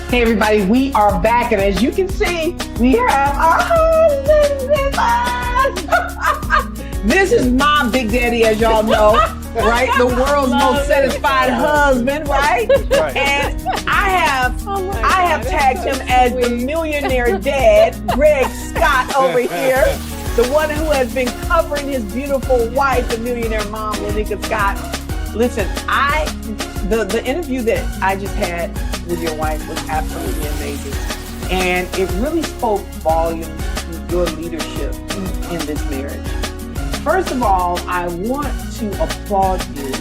Hey everybody, we are back, and as you can see, we have our husbands with us. This is my big daddy, as y'all know, right? The world's most satisfied husband, right? Right. And I have tagged him as the millionaire dad, Greg Scott over here, the one who has been covering his beautiful wife, the millionaire mom, Lenika Scott. Listen, the interview that I just had with your wife was absolutely amazing. And it really spoke volumes to your leadership in this marriage. First of all, I want to applaud you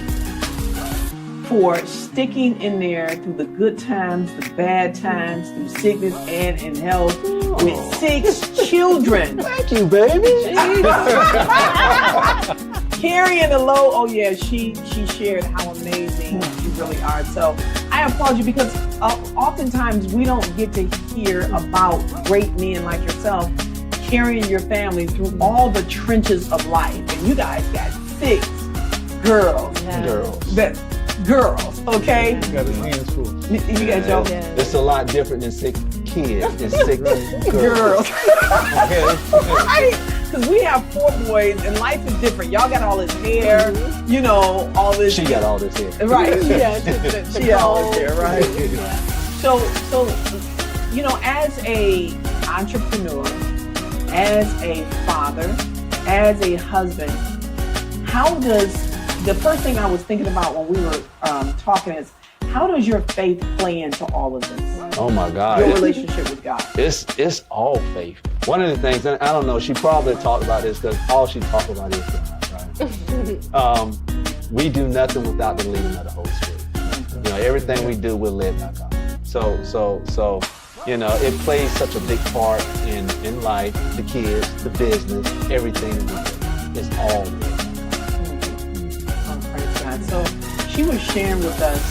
for sticking in there through the good times, the bad times, through sickness and in health with 6 children. Thank you, baby. Carrying the load. Oh yeah, she shared how amazing you really are. So I applaud you because oftentimes we don't get to hear about great men like yourself carrying your family through all the trenches of life. And you guys got 6 girls. Girls, okay? You got his hands full. You got your It's a lot different than 6 kids. It's 6 girls. Right? Because we have 4 boys and life is different. Y'all got all this hair, you know, all this. She got all this hair. Right. She got all this hair, right? Yeah. So, you know, as a entrepreneur, as a father, as a husband, how does, the first thing I was thinking about when we were talking is, how does your faith play into all of this? Oh my God. Your relationship with God. It's all faith. One of the things, and I don't know, she probably talked about this because all she talked about is God, right? We do nothing without the leading of the Holy Spirit. You know, everything we do, we're led by God. So, you know, it plays such a big part in life, the kids, the business, everything that we do. It's all led by God. Oh, praise God. So she was sharing with us,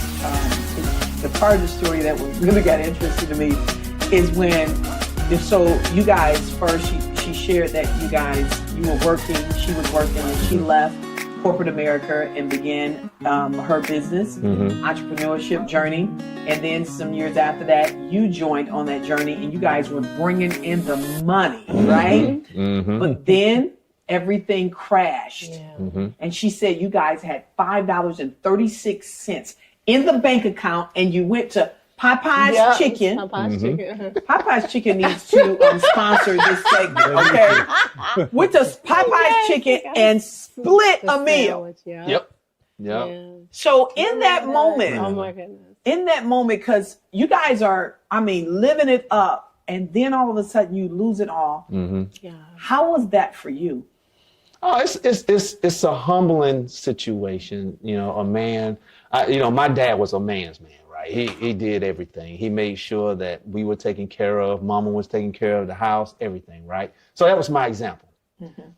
the part of the story that really got interesting to me is when, so you guys first, she shared that you were working, she was working, and she left corporate America and began her business, entrepreneurship journey. And then some years after that, you joined on that journey and you guys were bringing in the money, right? But then everything crashed. Yeah. And she said you guys had $5.36 in the bank account and you went to Popeye's Chicken. Popeye's Chicken. Popeye's Chicken needs to sponsor this segment, okay? Went to Popeye's Chicken and split a meal. Yep. Yeah. So in that moment, Oh my goodness. in that moment, because you guys are, living it up, and then all of a sudden you lose it all. Yeah. How was that for you? Oh, it's a humbling situation. You know, a man, my dad was a man's man, right? He did everything. He made sure that we were taken care of. Mama was taking care of the house, everything, right? So that was my example.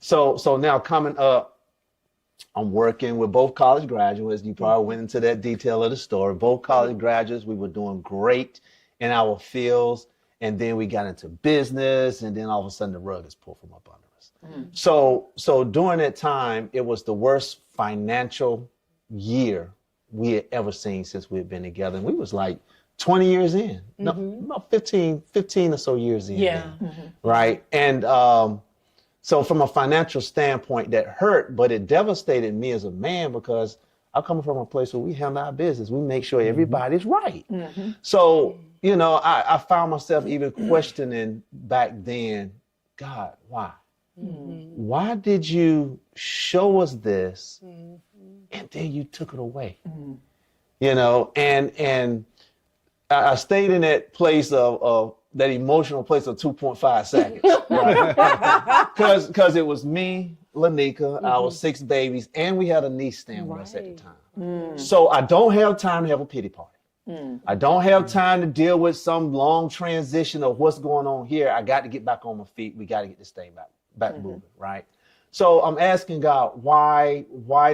So now coming up, I'm working with both college graduates. You probably went into that detail of the story. Both college graduates, we were doing great in our fields. And then we got into business, and then all of a sudden the rug is pulled from up under us. So during that time, it was the worst financial year we had ever seen since we had been together. And we was like 20 years in, no, about 15 or so years in. Yeah. Right. And so from a financial standpoint, that hurt, but it devastated me as a man because I'm coming from a place where we handle our business. We make sure everybody's right. So, you know, I found myself even questioning back then, God, why? Why did you show us this and then you took it away? You know, and I stayed in that place of that emotional place of 2.5 seconds, right? Because it was me, Lenika, our 6 babies, and we had a niece staying with us at the time. So I don't have time to have a pity party. I don't have time to deal with some long transition of what's going on here. I got to get back on my feet. We got to get this thing back moving, right? So I'm asking God, why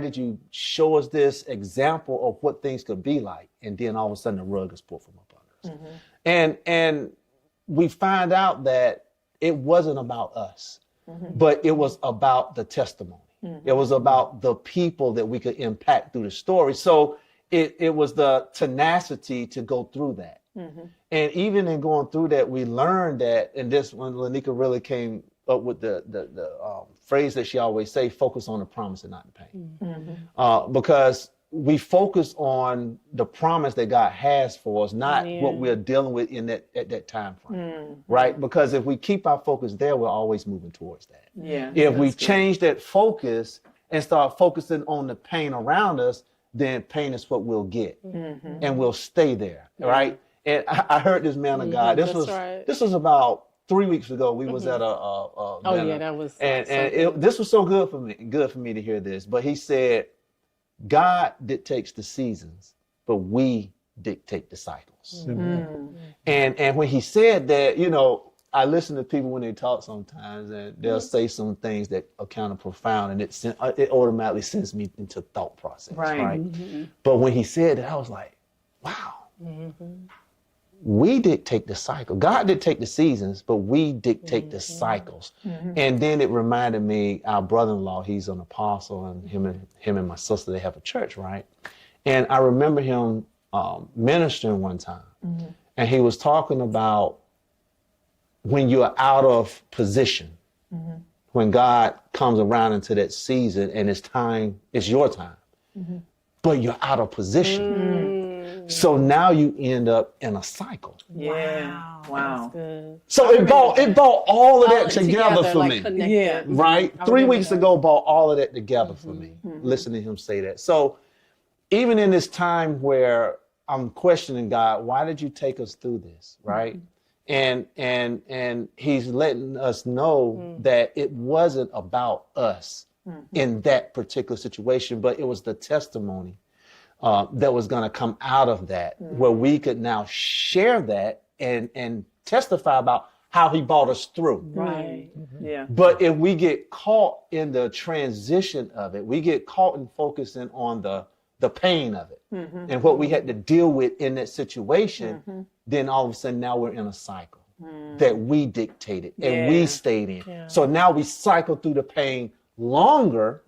did you show us this example of what things could be like? And then all of a sudden the rug is pulled from up under us. And we find out that it wasn't about us, but it was about the testimony. It was about the people that we could impact through the story. So it was the tenacity to go through that. And even in going through that, we learned that, and this when Lenika really came up with the phrase that she always say, focus on the promise and not the pain. Because we focus on the promise that God has for us, not what we're dealing with at that time frame, right? Because if we keep our focus there, we're always moving towards that. If we change that focus and start focusing on the pain around us, then pain is what we'll get, and we'll stay there, right? And I heard this man of God. This was about 3 weeks ago. We was at a dinner, that was this was so good for me to hear this. But he said, God dictates the seasons, but we dictate the cycles. And when he said that, you know, I listen to people when they talk sometimes, and they'll say some things that are kind of profound, and it automatically sends me into thought process, right? But when he said that, I was like, wow. We dictate the cycle. God dictate the seasons, but we dictate the cycles. And then it reminded me, our brother-in-law, he's an apostle, and him and my sister, they have a church, right? And I remember him ministering one time, and he was talking about when you're out of position, when God comes around into that season and it's your time, but you're out of position. So now you end up in a cycle. Wow. So it brought all of that together for me. Right? 3 weeks ago brought all of that together for me. Listening to him say that. So even in this time where I'm questioning God, why did you take us through this? Right? And he's letting us know that it wasn't about us in that particular situation, but it was the testimony that was going to come out of that, where we could now share that and testify about how he brought us through. Right. But if we get caught in the transition of it, we get caught in focusing on the pain of it and what we had to deal with in that situation, then all of a sudden now we're in a cycle that we dictated and we stayed in. So now we cycle through the pain longer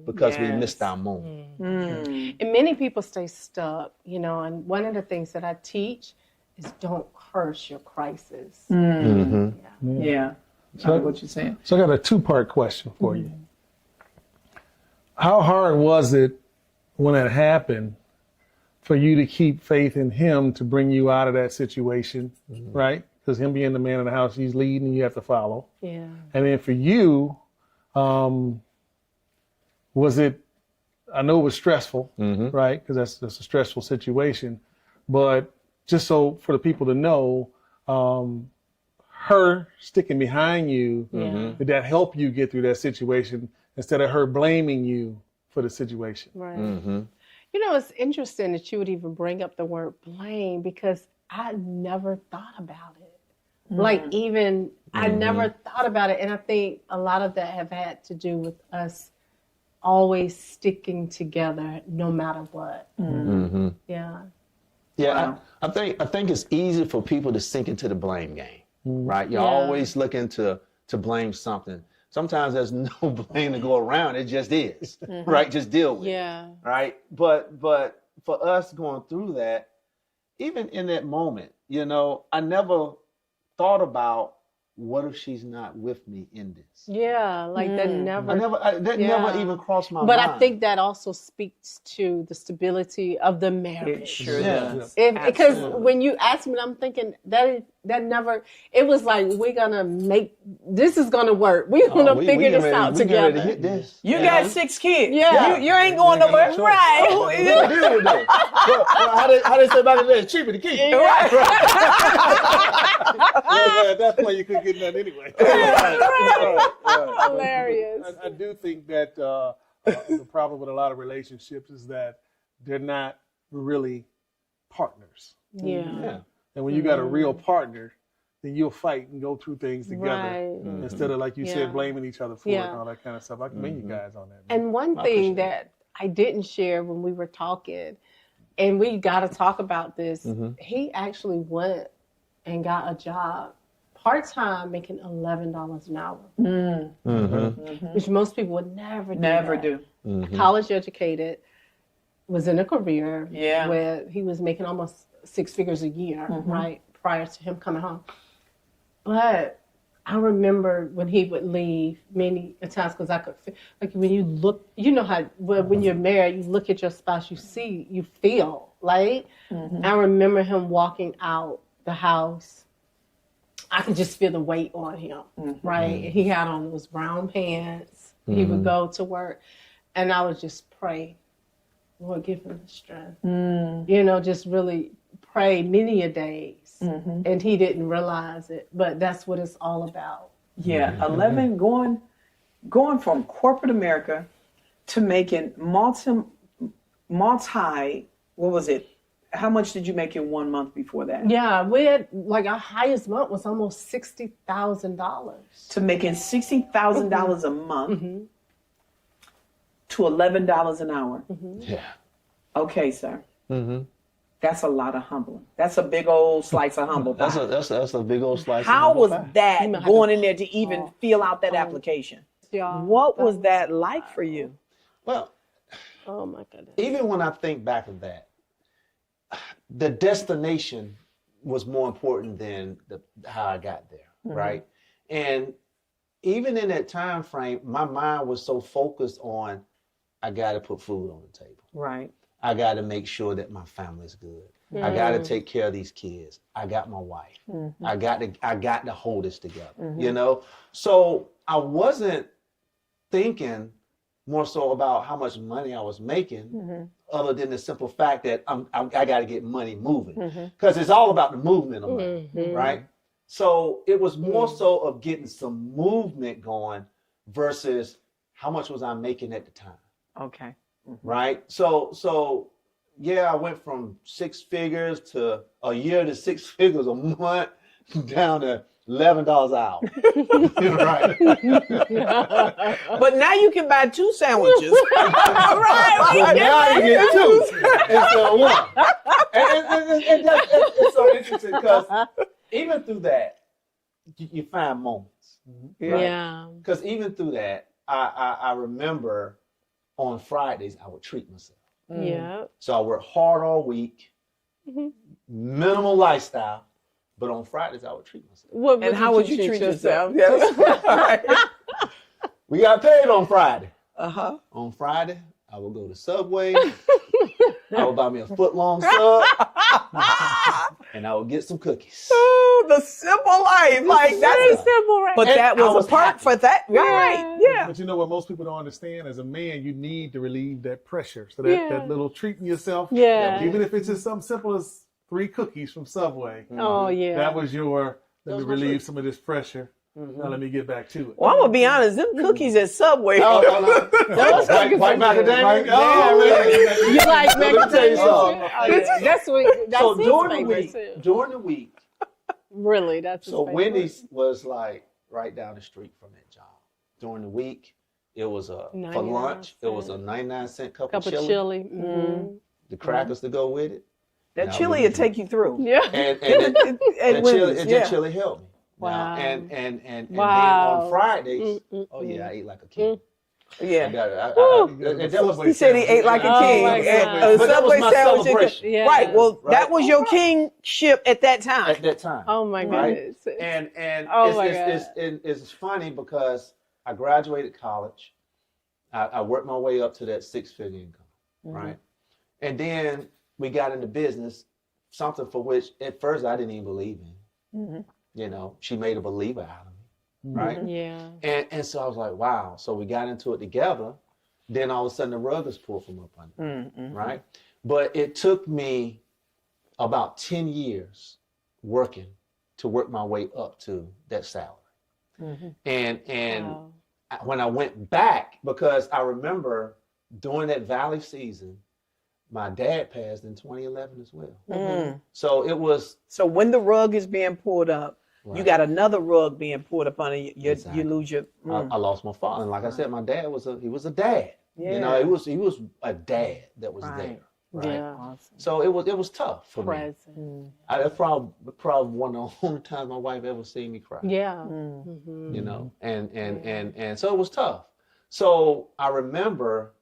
because we missed our moment. And many people stay stuck, you know, and one of the things that I teach is don't curse your crisis. So what you saying? So I got a two-part question for you. How hard was it when it happened for you to keep faith in him to bring you out of that situation, right? Because him being the man of the house, he's leading and you have to follow. And then for you, was it, I know it was stressful, right? Because that's a stressful situation. But just so for the people to know, her sticking behind you, did that help you get through that situation instead of her blaming you for the situation? Right. You know, it's interesting that you would even bring up the word blame, because I never thought about it. Like even, I never thought about it. And I think a lot of that have had to do with us always sticking together no matter what. I think it's easy for people to sink into the blame game, right? You're always looking to blame something. Sometimes there's no blame to go around. It just is, right? Just deal with it, right? But for us going through that, even in that moment, you know, I never thought about, what if she's not with me in this? Like that never. Never even crossed my mind. But I think that also speaks to the stability of the marriage. It sure does. Because when you ask me, I'm thinking that never. It was like, we're gonna make this is gonna work. We're gonna figure this out together. To hit this. You got 6 kids. You ain't going nowhere. Right. How they say about it? It's cheaper to keep. At that point, you couldn't get nothing anyway. Hilarious. I do think that the problem with a lot of relationships is that they're not really partners. And when you got a real partner, then you'll fight and go through things together instead of, like you said, blaming each other for it and all that kind of stuff. I commend you guys on that. And one thing that I didn't share when we were talking, and we got to talk about this, he actually went and got a job part-time making $11 an hour, which most people would never do. College educated, was in a career Yeah. where he was making almost 6 figures a year, right, prior to him coming home. But I remember when he would leave many times, because I could, like when you look, you know how, when you're married, you look at your spouse, you see, you feel, right? I remember him walking out the house. I could just feel the weight on him, right? And he had on those brown pants. He would go to work, and I would just pray, Lord, give him the strength. You know, just really pray many a days. And he didn't realize it, but that's what it's all about. Yeah, 11 going from corporate America to making multi, what was it? How much did you make in 1 month before that? Yeah, we had, like, our highest month was almost $60,000. To making $60,000 a month to $11 an hour. Yeah. Okay, sir. That's a lot of humbling. That's a big old slice of humble pie. That's a big old slice. How of was humble pie. that going in there to even fill out that application? What was that like for you? Well, Oh my goodness. even when I think back of that, the destination was more important than how I got there, right? And even in that time frame, my mind was so focused on, I got to put food on the table. Right. I got to make sure that my family's good. I got to take care of these kids. I got my wife. I got to hold this together. You know, so I wasn't thinking more so about how much money I was making, other than the simple fact that I got to get money moving, because it's all about the movement of money, right? So it was more so of getting some movement going versus how much was I making at the time. Okay. Right. So yeah, I went from 6 figures to a year to 6 figures a month down to $11 an hour. Right. But now you can buy 2 sandwiches. Well, now you get 2 instead of 1. And it's so interesting because even through that, you find moments. Right? Yeah. Because even through that, I remember on Fridays, I would treat myself. Yeah. So I worked hard all week, minimal lifestyle, but on Fridays, I would treat myself. And how would you treat yourself? We got paid on Friday. Uh-huh. On Friday, I would go to Subway. I would buy me a foot-long sub. And I would get some cookies. Oh, the simple life. Like, that's simple, right? But And that I was was a part happy. for that. Right. Yeah. But you know what most people don't understand? As a man, you need to relieve that pressure. So that little treating yourself, Yeah. even if it's just something simple as 3 cookies from Subway, Oh, yeah. that was your, let me was my relieve treat. some of this pressure. Now let me get back to it. Well, I'm going to be honest. Them cookies at Subway. White macadamia? Right. Oh, man. You like Let me tell you something. That's what. That's So his favorite too. during the week, Really, that's his so favorite. Wendy's was like right down the street from that job. During the week, it was for 99 lunch, it was a cent. 99-cent cup Cup of of chili. chili. The crackers to go with it. That Now chili we- will take you through. Yeah. And And that Wendy's, yeah. chili helped me. Wow. Now, and then Wow. on Fridays, oh yeah, I ate like a king. I Yeah. got it. And that was He said he ate like a Oh, king. my And God. a But that was Subway my sandwich. celebration. Yeah. Right. Well, that Right. was your kingship at that time. at that time. Oh my Right? goodness. And Oh, my it's funny because I graduated college. I worked my way up to that 6-figure income, right? And then we got into business, something for which at first I didn't even believe in. You know, she made a believer out of me, right? Yeah. And so I was like, wow. So we got into it together. Then all of a sudden the rug was pulled from up under me, right? But it took me about 10 years working to work my way up to that salary. And Wow. when I went back, because I remember during that Valley season, my dad passed in 2011 as well. So it was So when the rug is being pulled up, you Right. got another rug being pulled up under you. Exactly. You lose your. I lost my father, and like I said, my dad was a dad. You know, he was a dad that was Right. there. Right. Yeah. Awesome. So it was tough for me. Present. That's probably one of the only times my wife ever seen me cry. Yeah. You know, and so it was tough. So I remember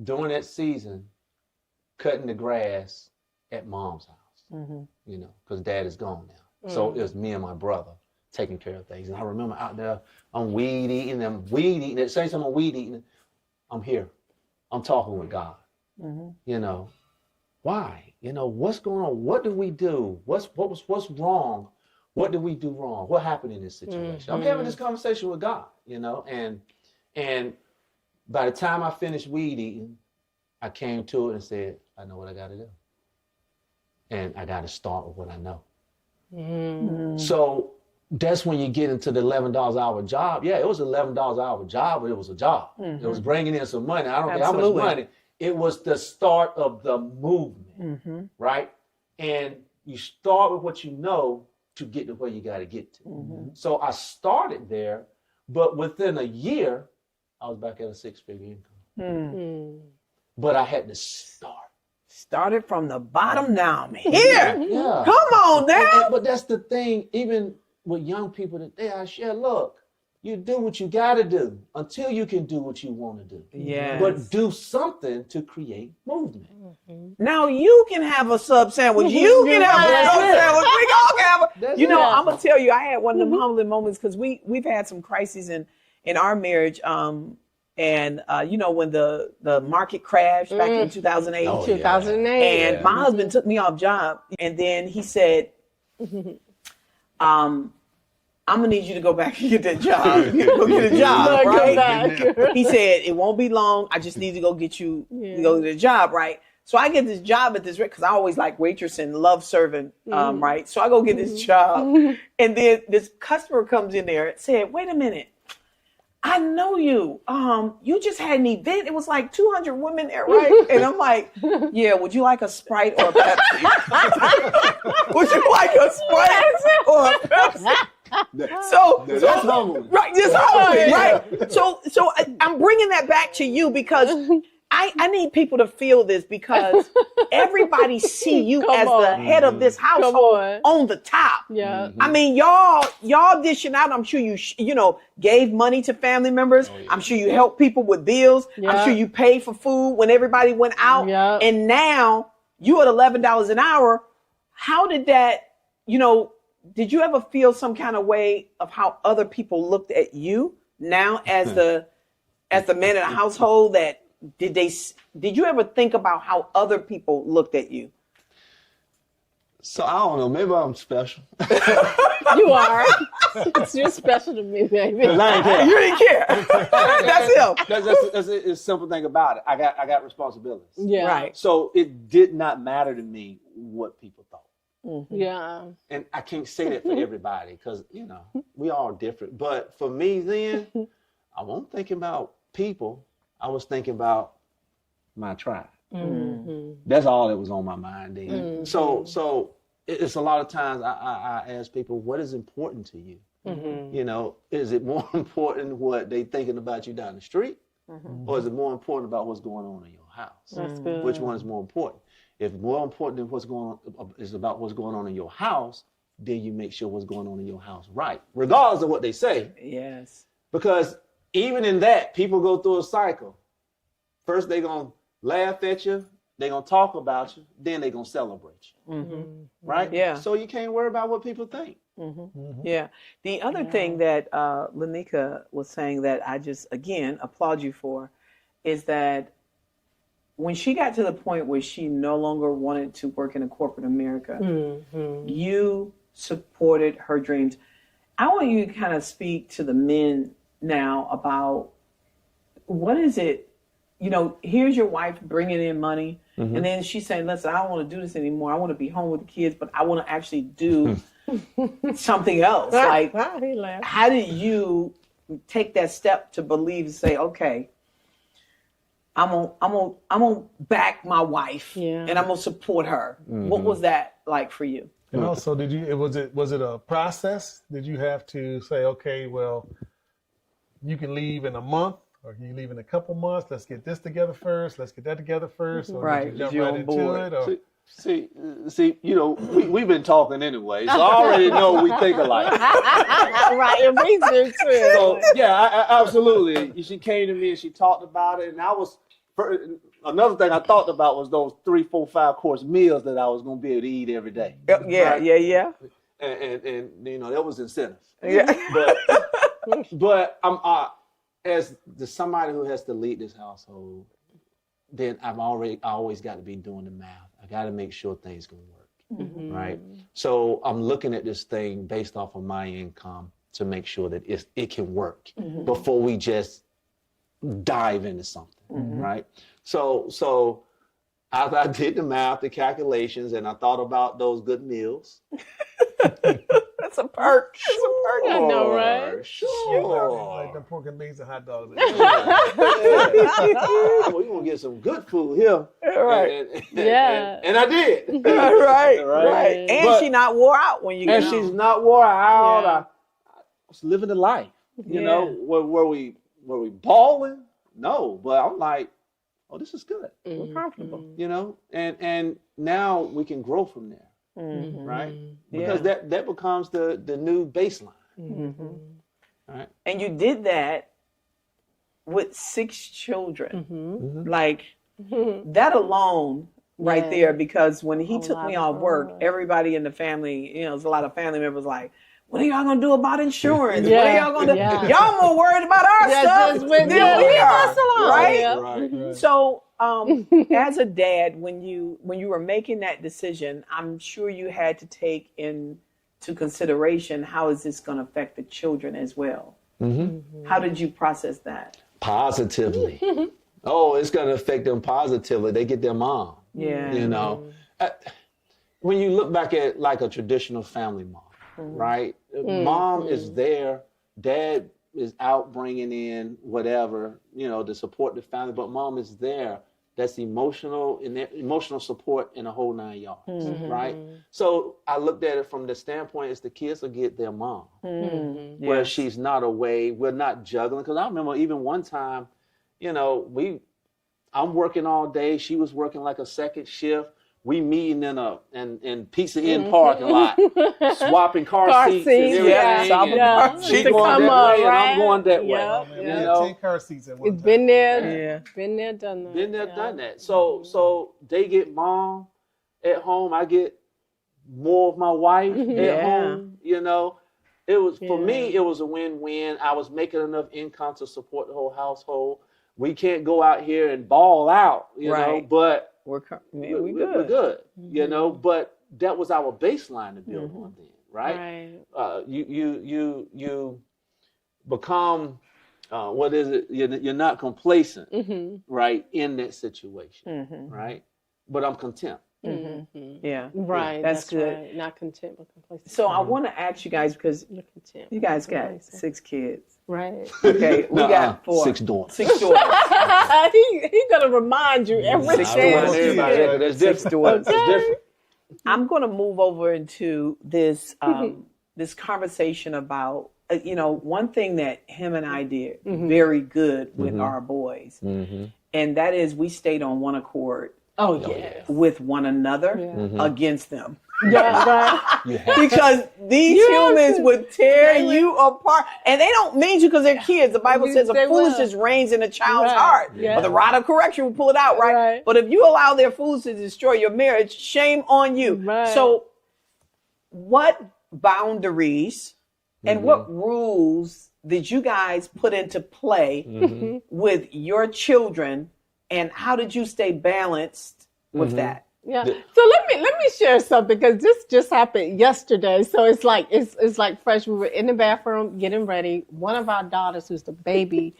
during that season, cutting the grass at mom's house, you know, because dad is gone now. So it was me and my brother taking care of things. And I remember out there, I'm weed eating. At same time I'm weed eating, I'm here. I'm talking with God. You know, why? You know, what's going on? What did we do? What's wrong? What did we do wrong? What happened in this situation? I'm having this conversation with God, you know, and by the time I finished weed eating, I came to it and said, I know what I got to do. And I got to start with what I know. So that's when you get into the $11 an hour job. Yeah, it was an $11 an hour job, but it was a job. It was bringing in some money. I don't care how much money. It was the start of the movement, right? And you start with what you know to get to where you got to get to. So I started there, but within a year, I was back at a 6-figure income. But I had to start. Started from the bottom, now I'm here. Yeah. Come on now. But that's the thing, even with young people today, I share, look, you do what you got to do until you can do what you want to do. Yes. But do something to create movement. Now you can have a sub sandwich. You can have a sub sandwich. We all can have a. You know, I'm gonna tell you, I had one of them humbling moments because we've had some crises in our marriage. And you know, when the market crashed back in 2008. 2008. And my husband took me off job, and then he said, I'm gonna need you to go back and get that job. Go get a job, right? He said, it won't be long. I just need to go get you to go get a job, right? So I get this job at this, because I always like waitressing, love serving, right? So I go get this job. And then this customer comes in there and said, wait a minute. I know you. You just had an event. It was like 200 women there, right? And I'm like, yeah, would you like a Sprite or a Pepsi? Would you like a Sprite or a Pepsi? So that's humble. Right, just humble, right? So I'm bringing that back to you because I need people to feel this, because everybody see you as the head of this household on the top. Yeah. I mean, y'all dishing out. I'm sure you know, gave money to family members. I'm sure you helped people with bills. I'm sure you paid for food when everybody went out. And now you at $11 an hour. How did that, you know, did you ever feel some kind of way of how other people looked at you now as the man in the household? That did you ever think about how other people looked at you? So I don't know, maybe I'm special. You are. You're special to me, baby. I ain't care. You didn't care. That's him. That's a simple thing about it. I got responsibilities. Yeah. Right. So it did not matter to me what people thought. Yeah. And I can't say that for everybody, because, you know, we all different. But for me then, I wasn't thinking about people. I was thinking about my tribe. That's all that was on my mind then. So it's a lot of times I ask people, what is important to you? You know, is it more important what they thinking about you down the street? Or is it more important about what's going on in your house? That's good. Which one is more important? If more important than what's going on is about what's going on in your house, then you make sure what's going on in your house right, regardless of what they say. Yes. Because even in that, people go through a cycle. First, they're going to laugh at you. They're going to talk about you. Then they're going to celebrate you. Right? Yeah. So you can't worry about what people think. Yeah. The other thing that Lenika was saying that I just, again, applaud you for is that when she got to the point where she no longer wanted to work in a corporate America, you supported her dreams. I want you to kind of speak to the men now about what is it, you know, here's your wife bringing in money, and then she's saying, listen, I don't want to do this anymore. I want to be home with the kids, but I want to actually do something else. Like, how did you take that step to believe and say, okay, I'm gonna back my wife and I'm gonna support her? What was that like for you? And also, was it a process? Did you have to say, okay, well, you can leave in a month, or can you leave in a couple months? Let's get this together first. Let's get that together first. Or Right. did you jump You're right on into board. it? Or? See, you know, we've been talking anyway, so I already know we think alike. Right, and we do too. So yeah, I absolutely. She came to me and she talked about it, and I was, another thing I thought about was those 3, 4, 5 course meals that I was going to be able to eat every day. Yeah, right? yeah. And you know, that was incentive. Yeah. But I'm as somebody who has to lead this household, then I always got to be doing the math. I got to make sure things can work, right? So I'm looking at this thing based off of my income to make sure that it can work before we just dive into something, right? So I did the math, the calculations, and I thought about those good meals. That's a perk. That's a perk. I know, right? Sure. Like the pork and beans and hot dogs. Well, we're going to get some good food here. Right. And I did. Right. And But- she not wore out when you get And she's home. not wore out. Yeah. I was living the life. You Yeah. know, were we balling? No, but I'm like, oh, this is good. We're comfortable. You know, and now we can grow from there, right? Because that becomes the new baseline. Right. And you did that with 6 children. Like that alone right there, because when he took me off work, everybody in the family, there's a lot of family members like, what are y'all gonna do about insurance? What are y'all gonna do? Y'all more worried about our stuff than we are, right? Right. So, as a dad, when you were making that decision, I'm sure you had to take into consideration, how is this going to affect the children as well? How did you process that? Positively. Oh, it's going to affect them positively. They get their mom. Yeah. You know, when you look back at like a traditional family mom, right? Mom is there. Dad is out bringing in whatever, to support the family, but mom is there. That's emotional support in a whole 9 yards, right? So I looked at it from the standpoint is the kids will get their mom, where she's not away. We're not juggling. Because I remember even one time, I'm working all day. She was working like a second shift. We meeting in Pizza Inn parking lot, swapping car seats and everything. Yeah. She's To going come that up, way and I'm right? going that Yep. way. We You had know? 10 car seats at one It's time. been there, been there, done that. Been there, done that. So they get mom at home. I get more of my wife at home. It was for me. It was a win-win. I was making enough income to support the whole household. We can't go out here and ball out, you know, but we're good. We're good, But that was our baseline to build on then, right? You become what is it? You're not complacent, right, in that situation, right? But I'm content. Yeah, right. That's good. Right. Not content, but complacent. So I want to ask you guys, because You're content, you guys got complacent. 6 kids. Right. Okay, we got 4. 6 daughters. 6 daughters. He's gonna remind you every Six chance. daughters. Everybody, that's 6 different. daughters. That's different. I'm going to move over into this this conversation about one thing that him and I did very good with our boys, and that is we stayed on one accord. Oh yeah. With one another against them. Yeah, right. Because these humans would tear you apart. And they don't mean you because they're kids. The Bible says They a foolishness reigns in a child's Right. heart. Yeah. But the rod of correction will pull it out, right? But if you allow their foolishness to destroy your marriage, shame on you. Right. So what boundaries and what rules did you guys put into play with your children, and how did you stay balanced with that? Yeah. So let me share something, because this just happened yesterday. So it's like fresh. We were in the bathroom getting ready. One of our daughters, who's the baby,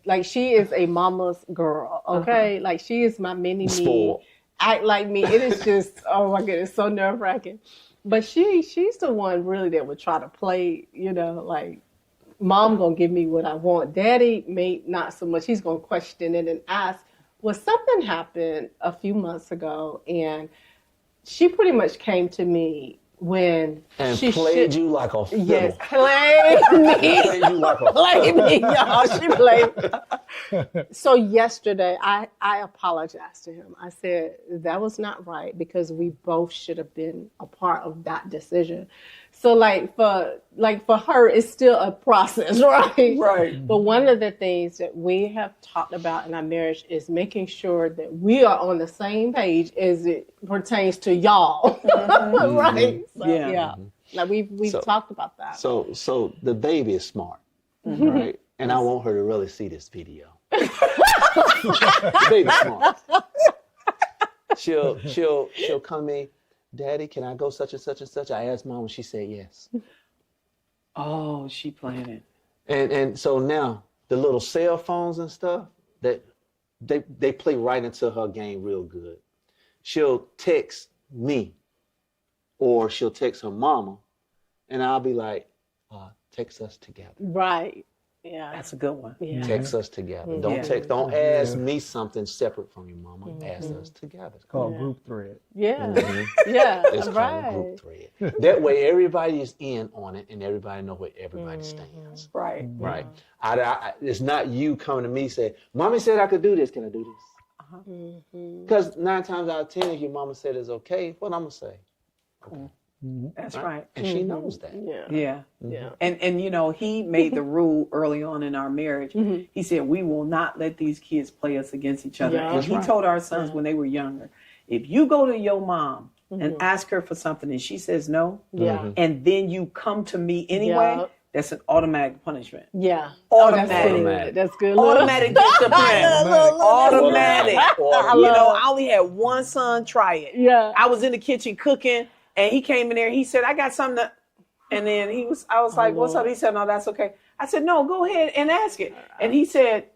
like she is a mama's girl. Okay, like she is my mini me. Act like me. It is just oh my goodness, so nerve wracking. But she's the one really that would try to play. Like mom gonna give me what I want. Daddy may not so much. He's gonna question it and ask. Well, something happened a few months ago, and she pretty much came to me when she played you like a fiddle. Yes, played me. Played you like a Played me, y'all. She played me. So yesterday, I apologized to him. I said that was not right because we both should have been a part of that decision. So like for her, it's still a process, right? Right. But one of the things that we have talked about in our marriage is making sure that we are on the same page as it pertains to y'all, right? So, yeah. Like we've talked about that. So the baby is smart, right? And I want her to really see this video. The baby's smart. She'll come to me, Daddy, can I go such and such and such? I asked Mom and she said yes. Oh, she planning. And so now the little cell phones and stuff that they play right into her game real good. She'll text me or she'll text her mama and I'll be like, text us together. Right. Yeah. That's a good one. Yeah. Text us together. Don't ask me something separate from your mama. Ask us together. It's called group thread. Yeah. Yeah. It's called group thread. That way everybody is in on it and everybody know where everybody stands. Right. Right. It's not you coming to me saying, Mommy said I could do this. Can I do this? Because 9 times out of 10, if your mama said it's okay, what I'm going to say? Okay. That's right. And she knows that. Yeah. Yeah. And you know, he made the rule early on in our marriage. He said, we will not let these kids play us against each other. Yeah, and he told our sons when they were younger, if you go to your mom and ask her for something and she says no, and then you come to me anyway, that's an automatic punishment. Yeah. Automatic. That's good. Automatic discipline. Automatic. You know, I only had one son try it. Yeah. I was in the kitchen cooking. And he came in there, he said, I got something to, and then I was like, what's up? He said, no, that's okay. I said, no, go ahead and ask it. And he said,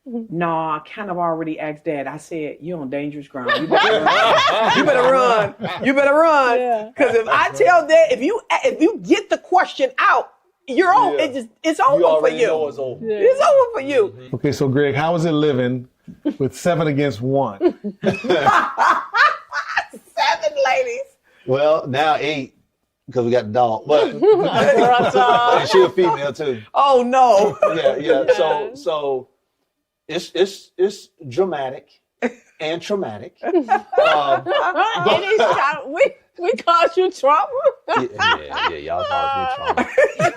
no, I kind of already asked Dad. I said, you're on dangerous ground. You better run. You better run. You better run. Because if I tell Dad, if you get the question out, you're over. It's over for you. Know it's over. It's over for you. Okay, so Greg, how is it living with 7 against 1? 7 ladies. Well, now 8 because we got the dog, but she's a female too. Oh no! Yeah. So it's dramatic and traumatic. We caused you trauma. Yeah, y'all caused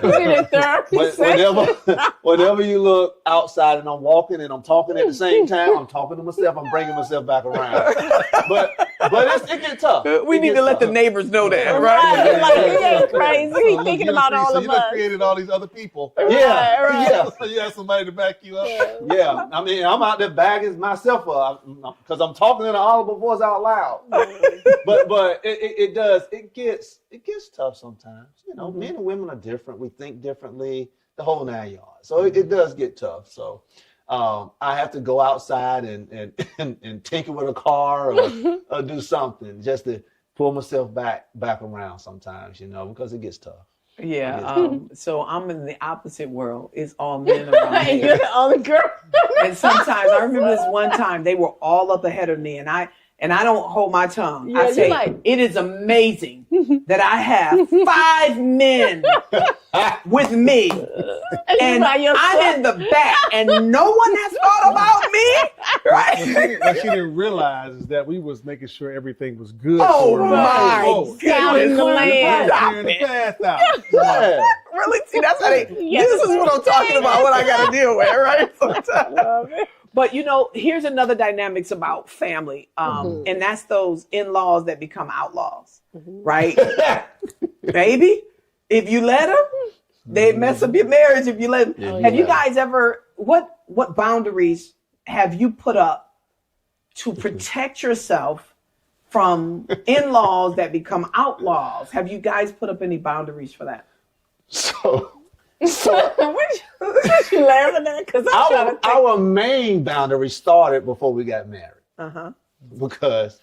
me trauma. But whenever you look outside and I'm walking and I'm talking at the same time, I'm talking to myself, I'm bringing myself back around. But it gets tough. We need to let the neighbors know that, right? Right. Like, he ain't crazy. He's thinking about all of us. So you done created all these other people. Yeah. So you have somebody to back you up. Yeah. I mean, I'm out there bagging myself up because I'm talking in an audible voice out loud. But it gets tough sometimes. You know, men and women are different. We think differently, the whole 9 yards. So it does get tough. So I have to go outside and tinker with a car or do something just to pull myself back around sometimes, you know, because it gets tough. Yeah. So I'm in the opposite world. It's all men around here. You're the only girl. And sometimes I remember this one time they were all up ahead of me, and I don't hold my tongue. Yeah, I say, it is amazing that I have 5 men with me. And I'm in the back and no one has thought about me. Right? What she didn't realize is that we was making sure everything was good. Oh for her. my Scouting the land. Clearing the path out. Yeah. Really? See, that's how this is what I'm talking about, what I got to deal with, right? Sometimes. But, you know, here's another dynamics about family. And that's those in-laws that become outlaws, right? Baby, if you let them, they mess up your marriage if you let them. Have you guys ever, what boundaries have you put up to protect yourself from in-laws that become outlaws? Have you guys put up any boundaries for that? So What you laughing at? Because our main boundary started before we got married. Because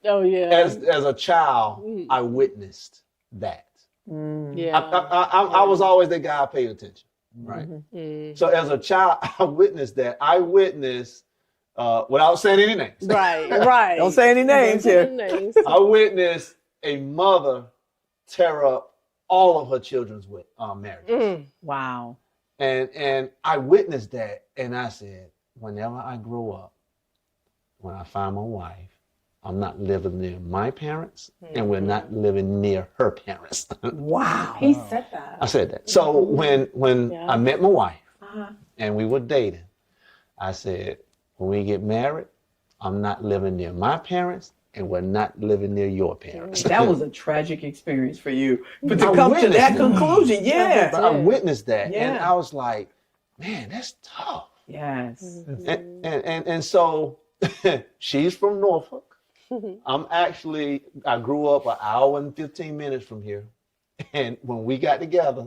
as a child, I witnessed that. I was always the guy paying attention, right? So as a child, I witnessed that. I witnessed, without saying any names. Right. Don't say any names here. I witnessed a mother tear up all of her children's marriages. Wow. And I witnessed that, and I said, whenever I grow up, when I find my wife, I'm not living near my parents, and we're not living near her parents. Wow. He said that. I said that. So when I met my wife and we were dating, I said, when we get married, I'm not living near my parents, and we're not living near your parents. That was a tragic experience for you. But to come to that conclusion, But I witnessed that, and Yeah. I was like, man, that's tough. Yes. And so she's from Norfolk. I grew up an hour and 15 minutes from here. And when we got together,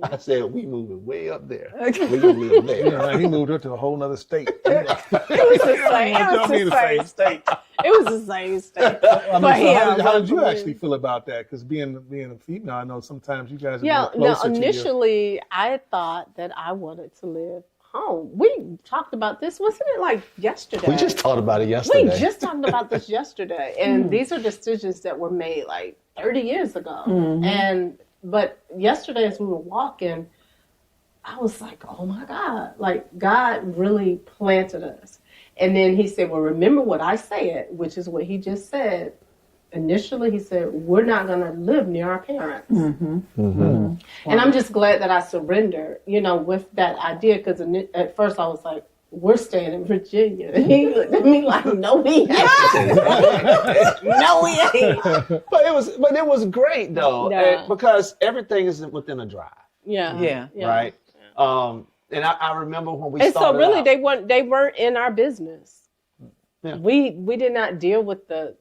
I said, we moving way up there. We're gonna live there. Yeah, he moved her to a whole nother state. It was the same. It was the same state. It was the same state. I mean, But so how did you yeah. actually feel about that? Because being a female, I know sometimes you guys are Yeah, more no, closer to your... initially I thought that I wanted to live home. We talked about this, wasn't it like yesterday? We just talked about it yesterday. We just talked about this yesterday. And these are decisions that were made like 30 years ago. But yesterday as we were walking, I was like, oh my God, like God really planted us. And then he said, well, remember what I said, which is what he just said. Initially, he said, we're not going to live near our parents. And I'm just glad that I surrendered, with that idea. Because at first I was like, we're staying in Virginia. And he looked at me like, no, we ain't. No, we ain't. But it was great though, Yeah. because everything is within a drive, Yeah. right? And I remember when we And started so really out, they weren't in our business. Yeah. We did not deal with the...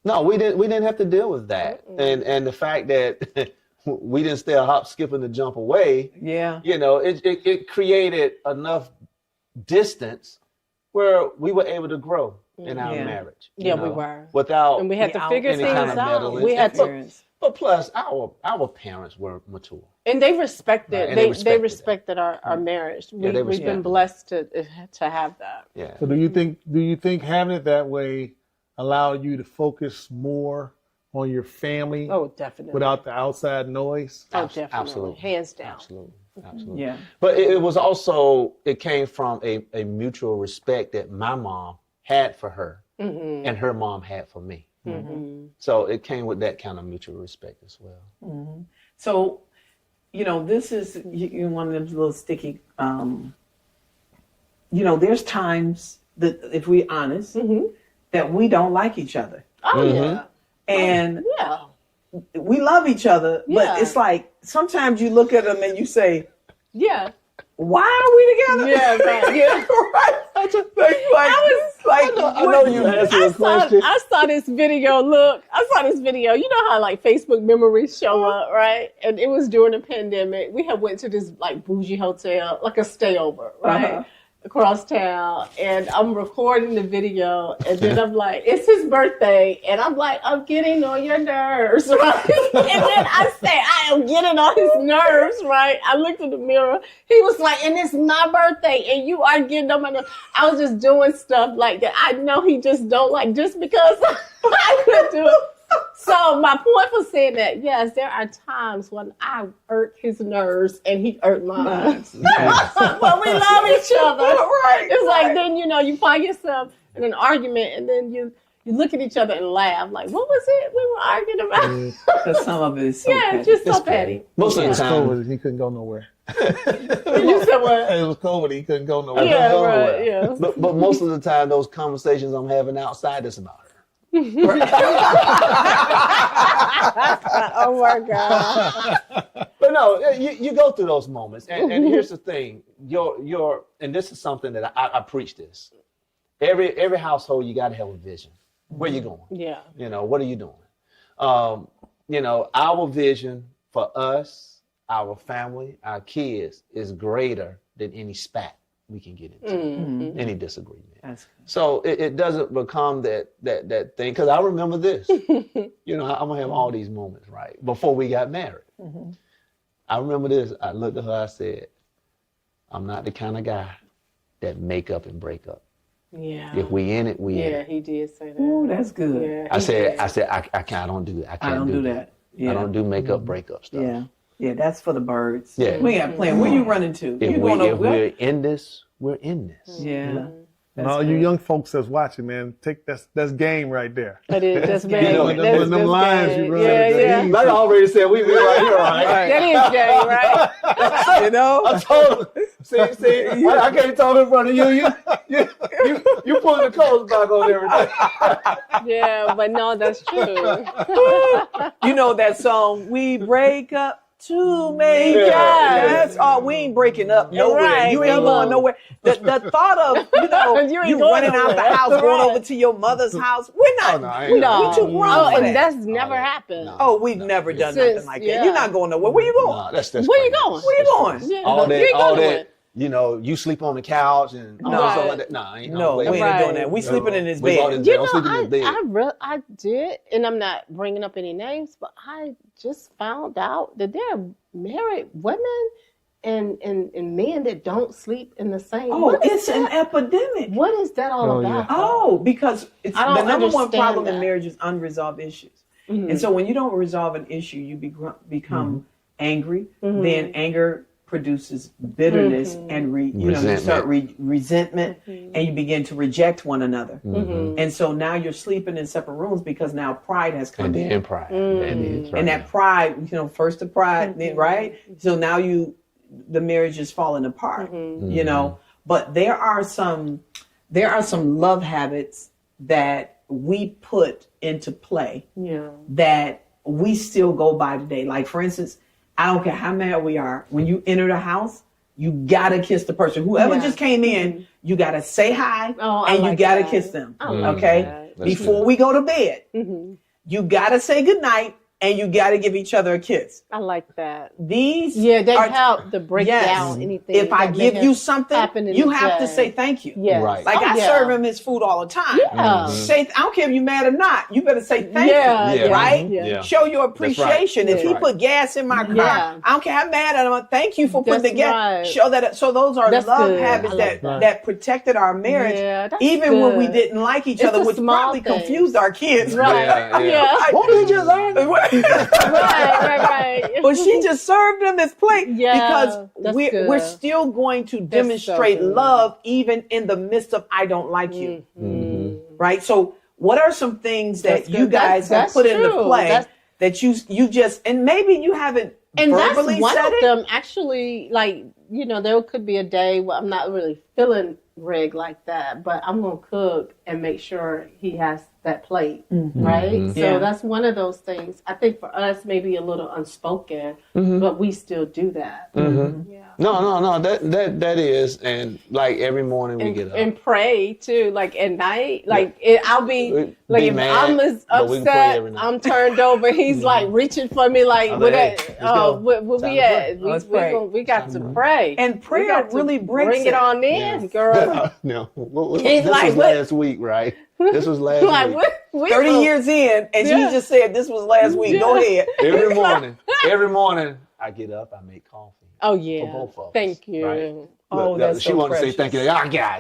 No, we didn't have to deal with that. And the fact that we didn't stay a hop, skip, and a jump away, Yeah. it created enough distance where we were able to grow in our marriage. Yeah, we were. Without And we had to Without figure any things kind of out. meddling. We had to... But plus, our parents were mature. And they respected, Right, and they they respected our marriage. Yeah, they We've been respected blessed to have that. Yeah. So do you think having it that way allowed you to focus more on your family Oh, definitely. without the outside noise? Oh, definitely. Absolutely. Hands down. Absolutely. Yeah. But it was also, it came from a mutual respect that my mom had for her and her mom had for me. So it came with that kind of mutual respect as well. So, this is one of those little sticky, there's times that, if we're honest, that we don't like each other. Oh, yeah. And Yeah. we love each other, but Yeah. it's like, sometimes you look at them and you say, Yeah. why are we together? Yeah, right. Yeah. Right? I know you answered a question. I saw this video. Look, I saw this video. You know how like Facebook memories show up, right? And it was during the pandemic. We had went to this like bougie hotel, like a stayover, right? Across town, and I'm recording the video, and then I'm like, it's his birthday, and I'm like, I'm getting on your nerves, right? And then I say, I am getting on his nerves, right? I looked in the mirror, he was like, and it's my birthday, and you are getting on my nerves. I was just doing stuff like that. I know he just don't like, just because I could do it. So my point for saying that, yes, there are times when I irk his nerves and he irked mine. But we love each other. Right. It's like then, you find yourself in an argument and then you look at each other and laugh. Like, what was it we were arguing about? Because some of it is so petty. Just so petty. Most of the It was time, COVID. He couldn't go nowhere. You said what? It was COVID. He couldn't go nowhere. Yeah, right, yeah. but most of the time, those conversations I'm having outside, it's about her. Oh my God. But no, you go through those moments, and here's the thing: and this is something that I preach this. Every household, you got to have a vision. Where you going? Yeah. What are you doing? Our vision for us, our family, our kids is greater than any spat we can get into, any disagreement. That's So it doesn't become that thing. Because I remember this. I'm gonna have all these moments, right? Before we got married, I remember this. I looked at her. I said, "I'm not the kind of guy that make up and break up. Yeah. If we in it, we in Yeah, it." he did say that. Ooh, that's good. Yeah, I he said, did. I don't do that. I can't I don't do that. Yeah. I don't do make up, break up stuff. Yeah. Yeah, that's for the birds. Yeah. We got playing. Where you running to? If, You going if over? we're in this, we're in this. Yeah. And all you young folks that's watching, man, that's game right there. It is. That's Yeah. very. You know, That's them lines good. you run. Yeah. Like I already said, we right here, right? That is gay, right? You know? I told him. See, I can't talk in front of you. You pulling the clothes back on everything. Yeah, but no, that's true. You know that song, We Break Up to Make Yeah. Up. That's all. We ain't breaking up nowhere. Right, You ain't come going on. nowhere. The thought of, You ain't you going running out the nowhere. house, going Right. over to your mother's house. We're not. no, I ain't No, We too grown oh, for and that. that's never happened. No. Oh, we've never done Since- nothing like that. yeah. You're not going nowhere. Where you going? No, that's Where you crazy. going? Where you going? Yeah. All You ain't that, going you sleep on the couch and all No. that stuff like that. Nah, ain't No, we way. ain't Right. doing that. We sleeping in his We go bed. to- You I'm sleeping in bed. I did, and I'm not bringing up any names, but I just found out that there are married women and men that don't sleep in the same. Oh, What is it's an that? epidemic. What is that all Oh, about? Oh, because it's I don't the number one understand problem in that. marriage is unresolved issues. Mhm. And so when you don't resolve an issue, you become angry. Mhm. Then anger produces bitterness Mhm. and you start resentment, Mhm. and you begin to reject one another. Mhm. And so now you're sleeping in separate rooms because now pride has come And in. then pride. Mm. That is right. And that pride, first the pride, then, Mhm. right? So now the marriage is falling apart. Mhm. You know, but there are some love habits that we put into play Yeah. that we still go by today. Like, for instance, I don't care how mad we are, when you enter the house, you gotta kiss the person. Whoever Yeah. just came in, you gotta say hi, Oh, I and you like gotta that. kiss them. I like Okay? that. That's Before good. we go to bed, Mhm. you gotta say goodnight, and you gotta give each other a kiss. I like that. These Yeah, they are- help to break Yes. down anything. If I that may give have you something, happened in you the have to day. say thank you. Yes. Right. Like, Oh, I yeah. serve him his food all the time. Yeah. Say, I don't care if you're mad or not. You better say thank Yeah, you, yeah. right? Yeah. Yeah. Show your appreciation. That's If he right. put gas in my car, Yeah. I don't care how mad I am. Thank you for putting That's the gas. right. Show that. So those are That's love good. habits I that like that. that protected our marriage, Yeah, that's even when we good. didn't like each It's other, the which small probably things. confused our kids. Right. Yeah, yeah. Yeah. Won't they just learn? Right. But she just served them this plate Yeah, because that's we're good. still going to so demonstrate good. love even in the midst of I don't like you. Mhm. Right? So what are some things that That's you good. guys have That's put into true. play That's- that you just, and maybe you haven't And that's verbally one said of it? them. Actually, like, there could be a day where I'm not really feeling Greg like that, but I'm gonna cook and make sure he has that plate, right? So Yeah. that's one of those things. I think for us, maybe a little unspoken, but we still do that. Yeah. No. That is, and like every morning we get up. And pray too, like at night. Like I'll be Be like if mad, I'm as but we can pray upset, every night. I'm turned over. He's like reaching for me, like I'm where like, that? hey, let's go. Where Time we to at? pray. Let's pray. We got to pray. And We prayer got to really breaks bring it on in, girl. No, He's this like, was what? last week, right? This was last Like week. we 30 years in, and Yeah. you just said this was last week. Go ahead. Every morning, I get up, I make coffee. Oh yeah, For both of us, thank you. right? Oh, Look, that's she so wanted to say precious. thank you. I got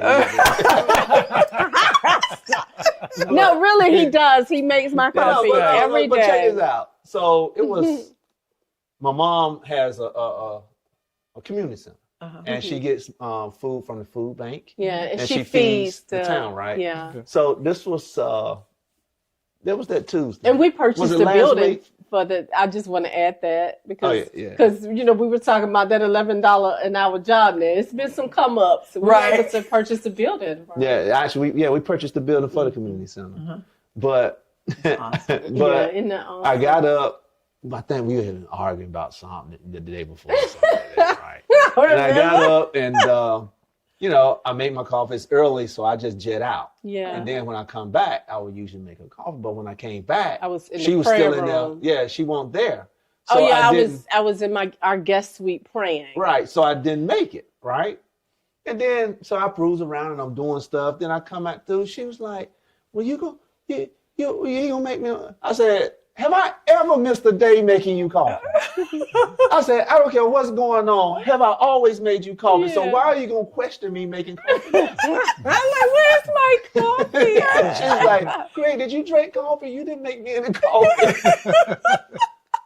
it. No, really, he does. He makes my coffee every but check day. this out. So it was. My mom has a community center, and she gets food from the food bank. Yeah, and she she feeds the the town, right? Yeah, So this was there was that Tuesday. and we Was purchased it the last building week? for the. I just want to add that because yeah. because we were talking about that $11 an hour job. Now it's been some come ups. We were Right. able to purchase the building. Yeah, actually, we purchased the building for the community center, but Awesome. Yeah, isn't that awesome? I got up. I think we had arguing about something the day before, or something like that, right? And I got up and I made my coffee. It's early, so I just jet out. Yeah. And then when I come back, I would usually make a coffee. But when I came back, I was in she the was prayer still in room. there. Yeah, she wasn't there. Oh So yeah, didn't- I was in our guest suite praying. Right. So I didn't make it, right? And then so I cruise around and I'm doing stuff. Then I come out through. She was like, well, you ain't gonna make me. I said, have I ever missed a day making you coffee? I said, I don't care what's going on. Have I always made you coffee? So Yeah. why are you gonna question me making coffee? I'm like, where's my coffee? She's like, Greg, did you drink coffee? You didn't make me any coffee.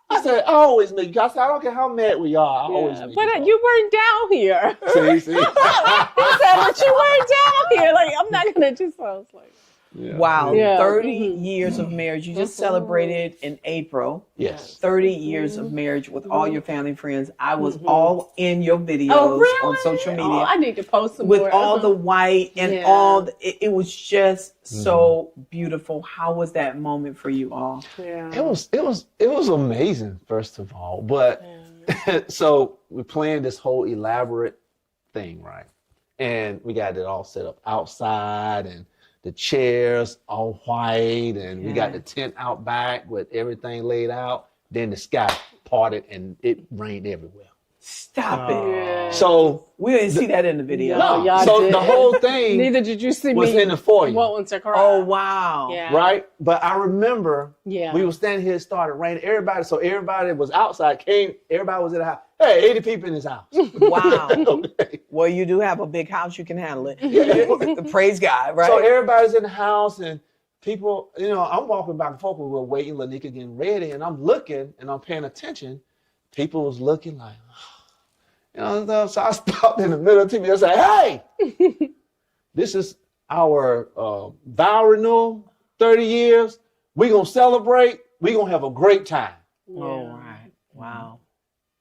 I said, always make you. I said, I don't care how mad we are. I always make But you. you weren't down here. See? He said, but you weren't down here. Like, I'm not going to just, I was like. Yeah. Wow, Yeah. 30 years of marriage. You just celebrated in April. Yes. 30 years of marriage with all your family and friends. I was all in your videos on social media. Oh, I need to post some with more. all the white and Yeah. all it was just so beautiful. How was that moment for you all? Yeah. It was amazing, first of all. But so we're playing this whole elaborate thing, right? And we got it all set up outside and the chairs all white, and we got the tent out back with everything laid out. Then the sky parted and it rained everywhere. Stop it. Yeah. So We didn't see that in the video. no, y'all so didn't. the whole thing Neither did you see was me. in the foyer, Want to cry. Oh wow. Yeah. right? But I remember Yeah. we were standing here, it started raining. Everybody was outside, everybody was in the house. Hey, 80 people in this house. Wow. Okay. Well, you do have a big house, you can handle it. Praise God, right? So everybody's in the house and people, I'm walking back and forth. We're waiting, Lenika getting ready, and I'm looking and I'm paying attention. People was looking like, so I stopped in the middle of the TV. I said, hey, this is our vow renewal, 30 years. We're going to celebrate. We're going to have a great time. Oh, right. Wow.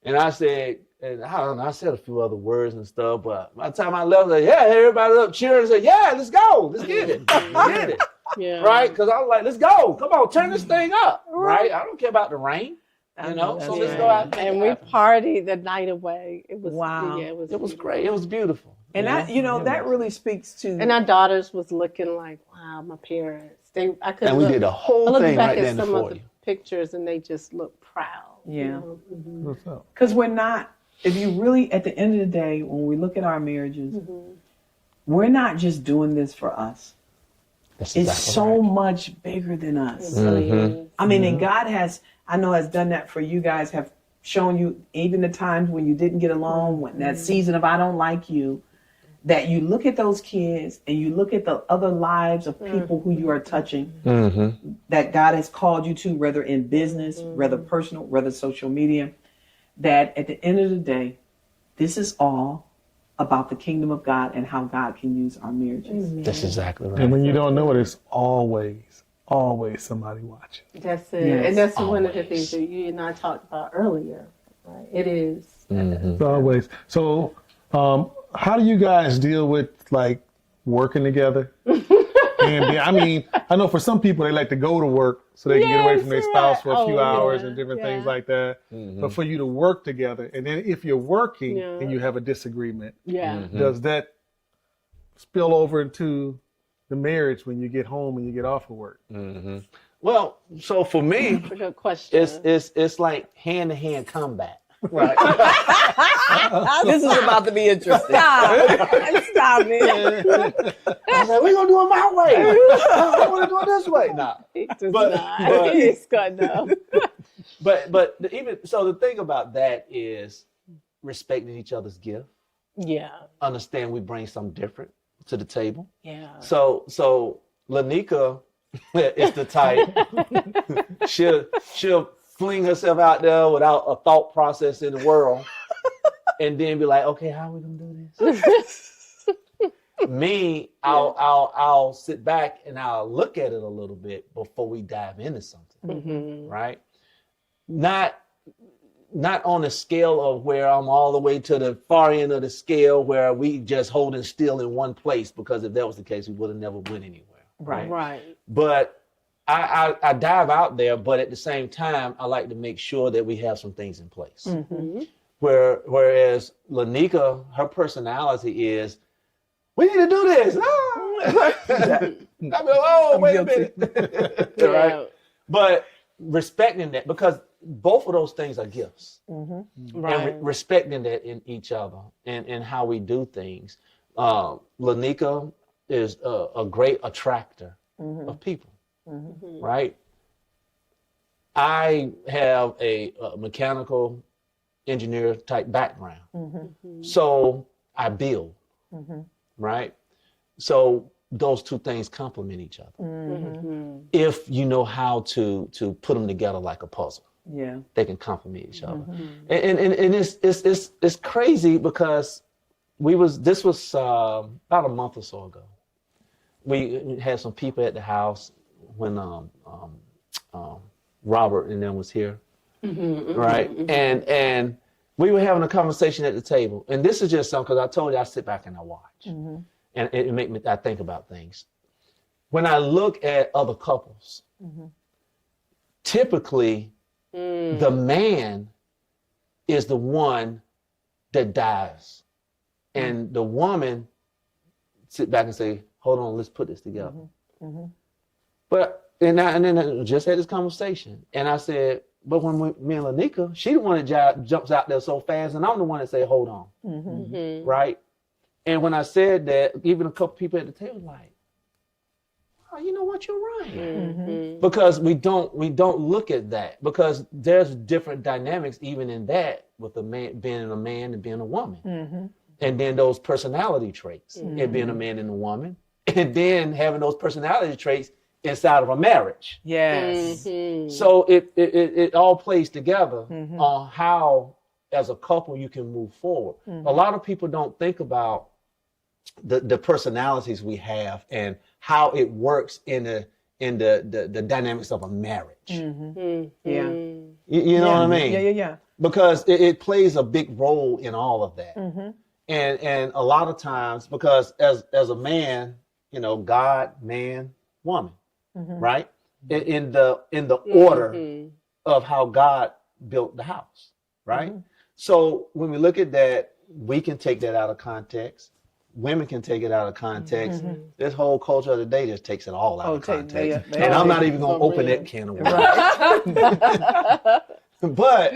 And I said, and I don't know, I said a few other words and stuff, but by the time I left, I said, yeah, everybody up cheering and said, yeah, let's go. Let's get it. Let's get it. Yeah. Right? Because I was like, let's go. Come on, turn this thing up. Right? I don't care about the rain. So let's go out there. And we partied the night away. It was Wow. Yeah, It was great. It was beautiful. And that really speaks to And our daughters was looking like, wow, my parents. I could And we did the I whole looked thing back right there at in the some of foyer. the pictures and they just look proud. Yeah. What's up? because we're not, if you really, at the end of the day, when we look at our marriages, we're not just doing this for us. That's It's exactly so right. much bigger than us. Mhm. I mean, and God has done that for you guys, have shown you even the times when you didn't get along, when that season of I don't like you, that you look at those kids and you look at the other lives of people who you are touching, that God has called you to, whether in business, whether personal, whether social media, that at the end of the day, this is all about the kingdom of God and how God can use our marriages. That's exactly right. And when you don't know it, it's always somebody watching. That's it. Yes. And that's one of the Always. things that you and I talked about earlier. Right? It is. It's always. So, how do you guys deal with like working together? And I mean, I know for some people they like to go to work so they can get away from their Yes, spouse for a few right. hours Yeah, and different yeah. things like that. But for you to work together, and then if you're working Yeah. and you have a disagreement, Yeah. does that spill over into the marriage when you get home and you get off of work? Well, so for me, That's a good question. it's like hand-to-hand combat. Right. This is about to be interesting. Stop it. I said, we're going to do it my way. I want to do it this way. Nah. He does But- not. but- He's good though. But even so, the thing about that is respecting each other's gift. Yeah. Understand we bring something different to the table. Yeah. So Lenika is the type. she'll fling herself out there without a thought process in the world, and then be like, okay, how are we gonna do this? Me, I'll sit back and I'll look at it a little bit before we dive into something, right? Not on a scale of where I'm all the way to the far end of the scale where we just holding still in one place, because if that was the case, we would have never went anywhere. Right. Right. But I dive out there, but at the same time, I like to make sure that we have some things in place. Whereas Lenika, her personality is, we need to do this. I be like, oh, wait a minute. Right? But respecting that, because both of those things are gifts. Right. And respecting that in each other and how we do things. Lenika is a great attractor of people, right? I have a mechanical engineer type background, so I build, right? So those two things complement each other if you know how to put them together like a puzzle. Yeah. They can compliment each other. And it's crazy because this was about a month or so ago. We had some people at the house when Robert and them was here, right? And we were having a conversation at the table. And this is just something, because I told you I sit back and I watch. And it make me, I think about things. When I look at other couples, typically the man is the one that dies. And the woman sit back and say, hold on, let's put this together. But, and then I just had this conversation. And I said, but when me and Lenika, she the one that jumps out there so fast, and I'm the one that say, hold on, right? And when I said that, even a couple people at the table like, oh, you know what, you're right. Because we don't look at that, because there's different dynamics even in that, with a man being a man and being a woman. And then those personality traits, and being a man and a woman, and then having those personality traits inside of a marriage. Yes. So it all plays together on how, as a couple, you can move forward. A lot of people don't think about the personalities we have and how it works in the dynamics of a marriage. Yeah. You know what I mean? Yeah. Because it plays a big role in all of that. And a lot of times, because as a man, you know, God, man, woman, right? In the order of how God built the house, right? So when we look at that, we can take that out of context. Women can take it out of context. This whole culture of the day just takes it all out of context. And I'm not even going to open that can of worms. But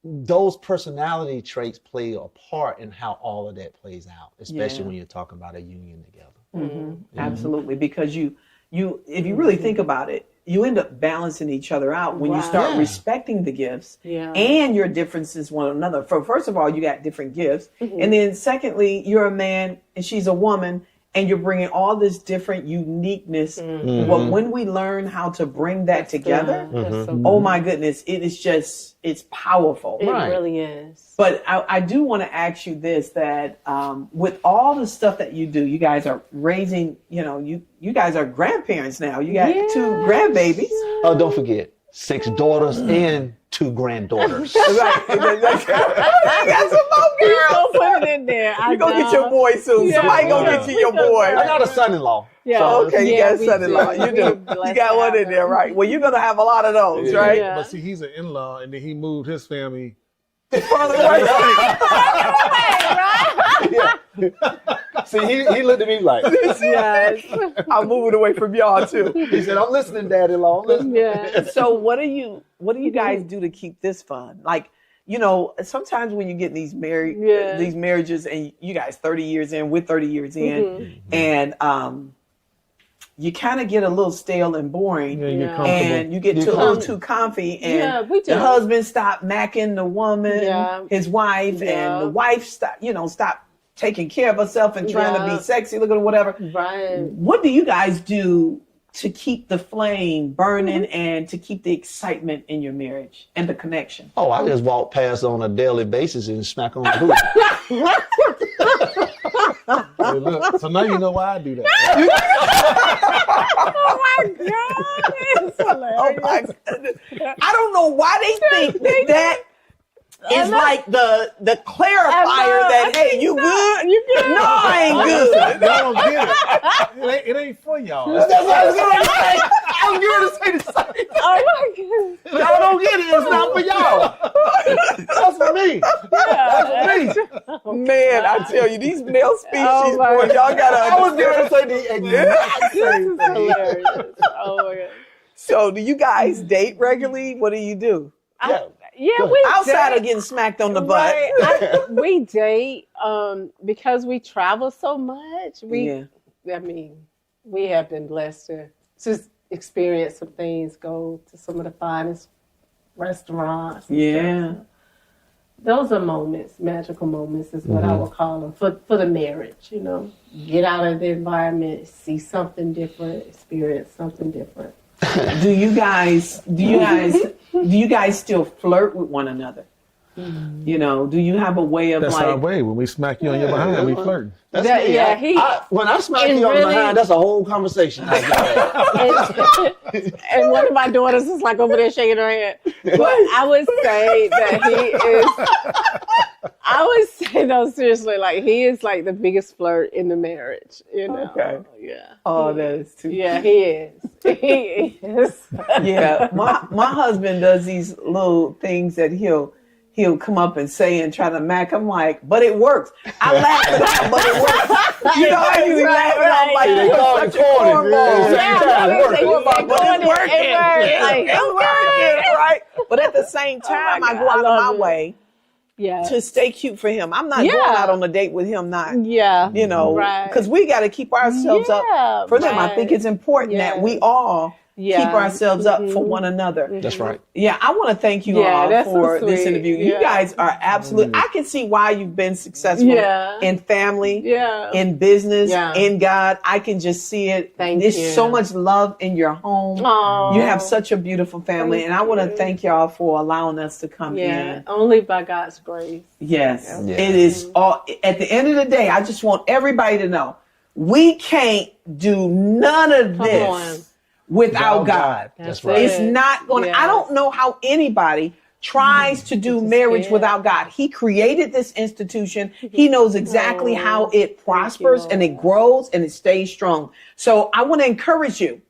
those personality traits play a part in how all of that plays out, especially when you're talking about a union together. Absolutely, because you if you really think about it, you end up balancing each other out when you start respecting the gifts and your differences one another. First of all, you got different gifts, and then secondly, you're a man and she's a woman, and you're bringing all this different uniqueness. But when we learn how to bring that together, oh my goodness, it is just, it's powerful. It really is. But I do want to ask you this, that with all the stuff that you do, you guys are raising, you know, you guys are grandparents now. You got 2 grandbabies. Oh, don't forget, 6 daughters and 2 granddaughters. Right. You got some more girls. Put it in there. You're going to get your boy soon. Somebody going to get you your boy. I got a son-in-law. Yeah. So Okay, you got a son-in-law. You do. You got one in there, right? Well, you're going to have a lot of those, right? Yeah. But see, he's an in-law, and then he moved his family. See, he looked at me like, Yes. I'm moving away from y'all too. he said, I'm listening, Daddy-in-law. I'm listening. Yeah. So what do you guys do to keep this fun? Like, you know, sometimes when you get in these these marriages, and you guys 30 years in, we're 30 years in, and you kind of get a little stale and boring, and you get a little too comfy, and the husband stop macking the woman, his wife, and the wife stop taking care of herself and trying to be sexy looking or whatever. Right. What do you guys do to keep the flame burning and to keep the excitement in your marriage and the connection? Oh, I just walk past on a daily basis and smack on the boot. Hey, look, so now you know why I do that. Oh my God. It's hilarious. Oh my goodness. I don't know why they think that is like the clarifier that, hey, you good? You good? No, I ain't good. Y'all don't get it. It ain't for y'all. That's what I was going to say. I was going to say the same. Oh my goodness. Y'all don't get it. It's not for y'all. That's for me. That's for me. Man, I tell you, these male species, Oh my boy, y'all gotta I was understand. going to say the exact same thing. Hilarious. Oh my God. So do you guys date regularly? What do you do? Yeah, we Outside date. of getting smacked on the butt. Right. We date because we travel so much. I mean, we have been blessed to experience some things, go to some of the finest restaurants. Yeah. Those are moments, magical moments is what I would call them for the marriage, you know. Get out of the environment, see something different, experience something different. Do you guys do you guys still flirt with one another? You know, do you have a way of That's like? our way. When we smack you on your behind, we flirting. That's That- me. yeah, he- When I smack and you on the really- behind, that's a whole conversation. And one of my daughters is like over there shaking her head. But I would say that he is, I would say, no, seriously, like he is like the biggest flirt in the marriage, you know? Okay. Yeah. Oh, that is too. Yeah, he is. He is. Yeah, my husband does these little things that he'll come up and say and try to mac. I'm like, but it works. I laugh at him, but it works. You know, I usually laugh at him like, They you're call such it a corny. cornball. Yeah, But it's working. Like, It's working, right? But at the same time, I go out of my way Yeah. to stay cute for him. I'm not going out on a date with him, you know, Right. because we got to keep ourselves up for them. I think it's important that we all keep ourselves up for one another. That's right. Yeah, I want to thank you all that's so for this sweet. interview. You guys are absolutely, I can see why you've been successful in family, in business, in God. I can just see it. There's so much love in your home. Aww. You have such a beautiful family. And I want to thank y'all for allowing us to come in. Only by God's grace. Yes, Yeah. it is all. At the end of the day, I just want everybody to know we can't do none of this without God. That's right. It's not going to, I don't know how anybody tries to do marriage without God. He created this institution. He knows exactly how it prospers and it grows and it stays strong. So I want to encourage you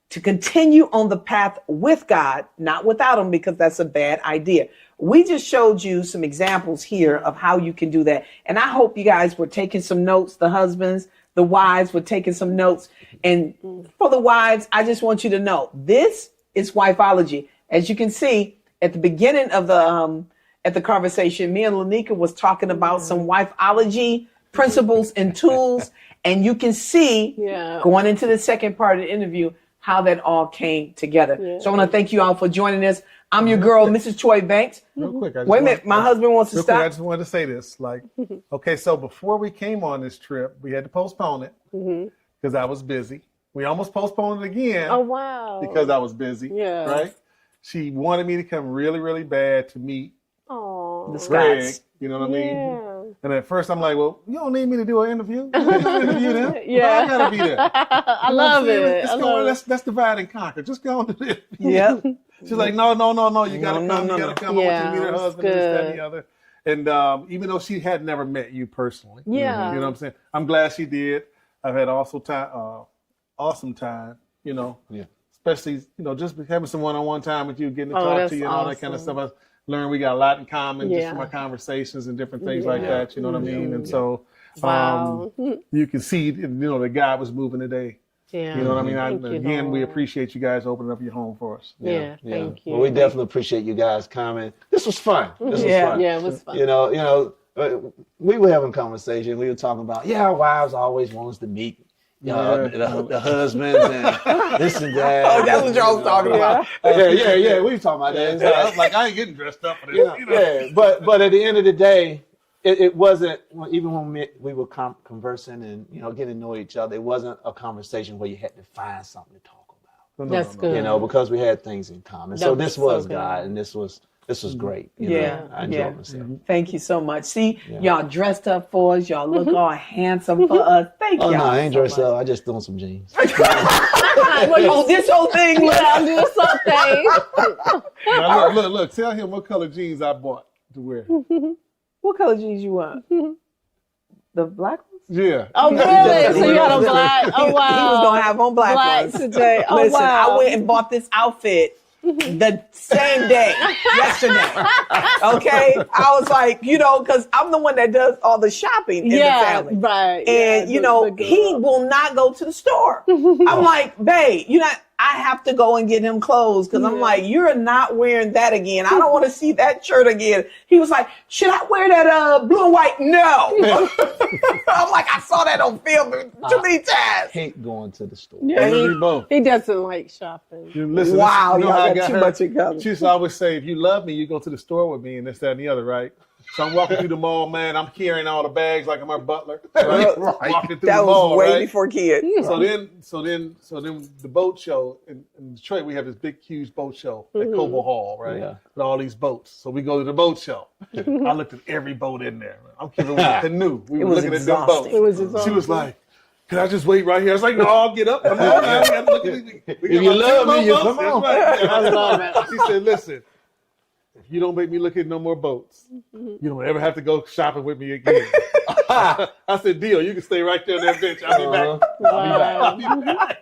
to continue on the path with God, not without him, because that's a bad idea. We just showed you some examples here of how you can do that. And I hope you guys were taking some notes, the husbands, the wives were taking some notes. And for the wives, I just want you to know, this is Wifeology. As you can see at the beginning of the conversation, me and Lenika was talking about some Wifeology principles and tools. And you can see going into the second part of the interview, how that all came together. So I want to thank you all for joining us. I'm your girl, Mrs. Troy Banks. Real quick. Wait a minute. My husband wants to stop. I just wanted to say this. Like, okay, so before we came on this trip, we had to postpone it because I was busy. We almost postponed it again. Oh, wow. Because I was busy. Yeah. Right? She wanted me to come really, really bad to meet Oh, Greg. You know what I mean? yeah. And at first I'm like, well, you don't need me to do an interview. You don't interview them. Yeah. I gotta be there. I love it. Let's divide and conquer. Just go on to this. Yep. She's like, no, you gotta come. You gotta come. I want you to meet her it's husband, this, that, and good. the other. And even though she had never met you personally, Yeah. you know what I'm saying? I'm glad she did. I've had awesome time, you know. Yeah. Especially, you know, just having some one-on-one time with you, getting to talk that's to you and all that kind of awesome. stuff. I learned we got a lot in common just Yeah. from our conversations and different things like that, you know what I mean? And so Wow. you can see, you know, that God was moving today. Yeah. You know what I mean? Thank you, Again, we Lord. appreciate you guys opening up your home for us. Yeah, thank you. Well, we definitely appreciate you guys coming. This was fun. This was fun. Yeah, it was fun. You know, we were having a conversation. We were talking about, our wives always want us to meet the husbands and this and that. Oh, that's what y'all was talking about. Yeah. We were talking about that. I was like, I ain't getting dressed up for this. You know? Yeah, but at the end of the day, it wasn't, even when we were conversing and, getting to know each other, it wasn't a conversation where you had to find something to talk about. That's good. Because we had things in common. So this was God, and this was great. You know? I enjoyed myself. Thank you so much. See, y'all dressed up for us. Y'all look all handsome for us. Thank Oh, y'all. no, I ain't so dressed much. up. I just doing some jeans. Oh, this whole thing. I'm doing something. Now, look. Tell him what color jeans I bought to wear. What color jeans you want? The black ones? Yeah. Oh, really? So you got a black? Oh, wow. He was going to have on black ones. today. Oh, Listen, wow. I went and bought this outfit the same day, yesterday. Okay? I was like, because I'm the one that does all the shopping in the family. Right. And, he will not go to the store. I'm like, babe, I have to go and get him clothes because I'm like, you're not wearing that again. I don't want to see that shirt again. He was like, should I wear that blue and white? No. I'm like, I saw that on film too many times. I hate going to the store. Yeah, We both. he doesn't like shopping. Listen, Wow, you know y'all how I got too her? much in common. She used to always say, if you love me, you go to the store with me and this, that, and the other, right? So I'm walking through the mall, man. I'm carrying all the bags like I'm our butler. Right? Walking through That the mall, was way right? before kids. So then the boat show in Detroit, we have this big, huge boat show at Cobo Hall, right? Yeah. With all these boats. So we go to the boat show. I looked at every boat in there. I'm keeping with a canoe. We were was looking at them boats. exhausting. It was exhausting. She was like, "Can I just wait right here?" I was like, "No, I'll get up. Come on, man. We gotta look at these. If you love me, you come on. Right. She said, "Listen, if you don't make me look at no more boats, you don't ever have to go shopping with me again." I said, "Deal. You can stay right there on that bench. I'll be back. I'll be back."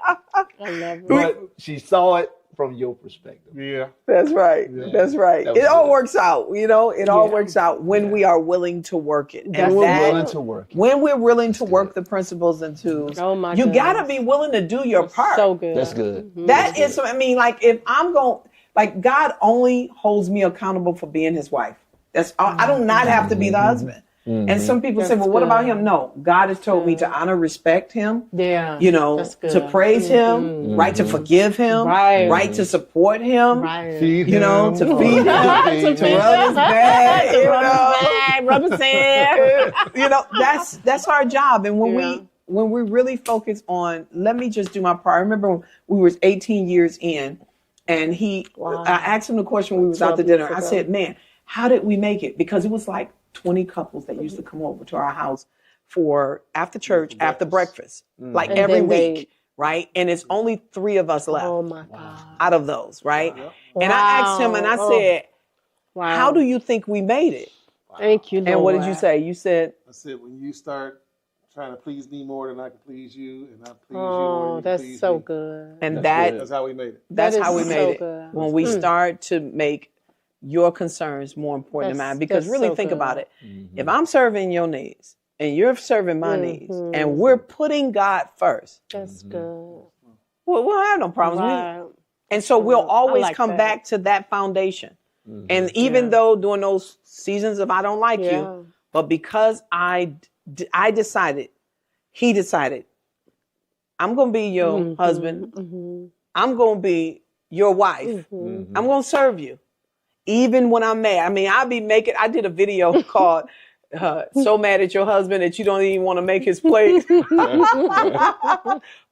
I love it. But she saw it from your perspective. Yeah. That's right. Yeah. That's right. That was It all good. works out, you know. It all works out when we are willing to work it. That's And it. that, Willing to work. when we're willing to work the principles and tools, Oh my you goodness. gotta be willing to do your part. So good. That's good. That is, I mean, like if I'm going, like God only holds me accountable for being His wife. That's I do not have to be the husband. And some people say, That's well, what about good. him? No, God has told me to honor, respect Him. Yeah. You know, That's good. to praise Him, right? To forgive Him, Right. To support Him, Right. Feed you know, him. to feed Him, to rub His back, you know. Rub his hand. You know, that's our job. And when Yeah. we really focus on, let me just do my part. I remember when we was 18 years in, and I asked him the question when we was out to dinner. I said, "Man, how did we make it?" Because it was like 20 couples that used to come over to our house for after church, after breakfast, like And every then they- week, right? And it's only 3 of us left Oh my God. out of those, right? And I asked him, and I Wow. said, Wow. "How do you think we made it?" Thank you, Lord. And what did you say? You said, I said, when you start trying to please me more than I can please you, and I please you more Oh, than you that's can please so me, good. and that's how we made it. that's That how is we so made it. good. When we start to make your concerns more important than That's- mine. Because that's really so think good. about it. If I'm serving your needs and you're serving my needs and we're putting God first, That's good. we'll have no problems. Right. And so we'll always like come that. back to that foundation. And even though during those seasons of I don't like you, but because I decided, he decided, I'm going to be your husband. I'm going to be your wife. I'm going to serve you. Even when I'm mad. I mean, I did a video called So Mad at Your Husband That You Don't Even Want to Make His Plate.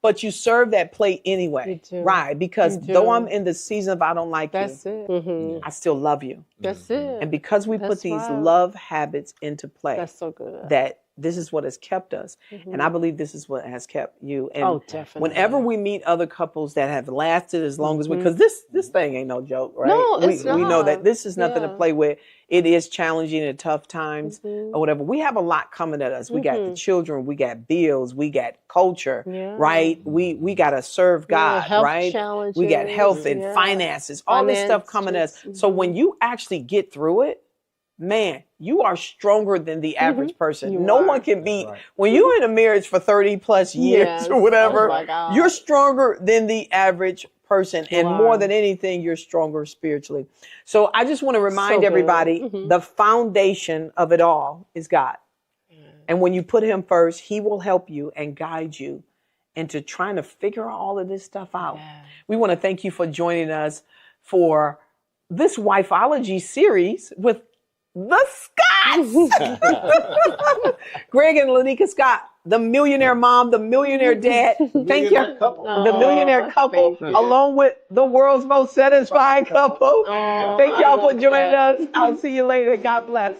But you serve that plate anyway. You do. Right. Because You do. though I'm in the season of I don't like That's you, it. I still love you. That's it. And because we put That's these right. love habits into play, That's so good. that this is what has kept us. And I believe this is what has kept you. And Oh, definitely. whenever we meet other couples that have lasted as long as we, because this thing ain't no joke, right? No, we it's know not. that this is nothing to Yeah. play with. It is challenging at tough times or whatever. We have a lot coming at us. We got the children, we got bills, we got culture, Yeah. right? We got to serve God, health right? challenges. We got health and Yeah. finances, all this stuff coming at us. So when you actually get through it, man, you are stronger than the average person. You No are. one can beat. When you're in a marriage for 30 plus years Yes. or whatever, Oh my God. you're stronger than the average person. And are. more than anything, you're stronger spiritually. So I just want to remind good. everybody, the foundation of it all is God. And when you put Him first, He will help you and guide you into trying to figure all of this stuff out. We want to thank you for joining us for this WIFEOLOgy series with the Scotts. Greg and Lenika Scott, the millionaire mom, the millionaire dad. Thank you. The millionaire couple, along with the world's most satisfying couple. Thank y'all for joining us. I'll see you later. God bless.